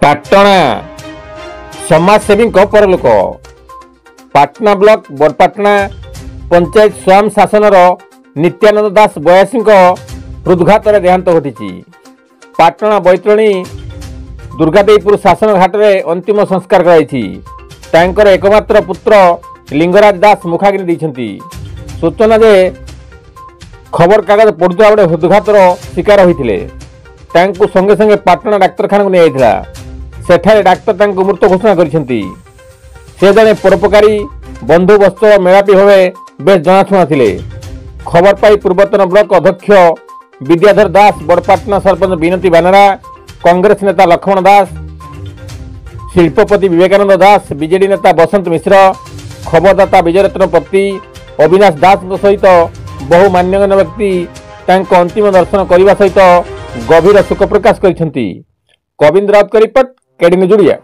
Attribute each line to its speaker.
Speaker 1: पाटणा समाजसेवी परलोक पाटना ब्लॉक बरपाटना पंचायत स्वयं शासन नित्यानंद दास 82 हृदघात देहांत घटी। पाटणा बैतरणी दुर्गादेवीपुर शासन घाट में अंतिम संस्कार कर एकमात्र पुत्र लिंगराज दास मुखाग्नि देइछंती। सूचना जे खबर कागज पढ़ुआ गोटे हृदघातर शिकार होते संगे संगे पाटणा डाक्तरखाना को निया सेठारे डाक्तर मृत घोषणा करछंती। से जड़े परोपकारी बंधु वस्त्र मेलापी भावे बेस जनाशुना थिले। खबर पाई पूर्वतन ब्लॉक अध्यक्ष विद्याधर दास, बड़पाटना सरपंच विनती बानरा, कांग्रेस नेता लक्ष्मण दास, शिल्पपति विवेकानंद दास, बीजेडी नेता बसंत मिश्र, खबरदाता विजयरत्न पति अविनाश दास सहित बहु मान्यगण्य व्यक्ति अंतिम दर्शन करने सहित गभीर शोक प्रकाश कर। कविंद्र राउत का रिपोर्ट, केडी न्यूज ओडिया।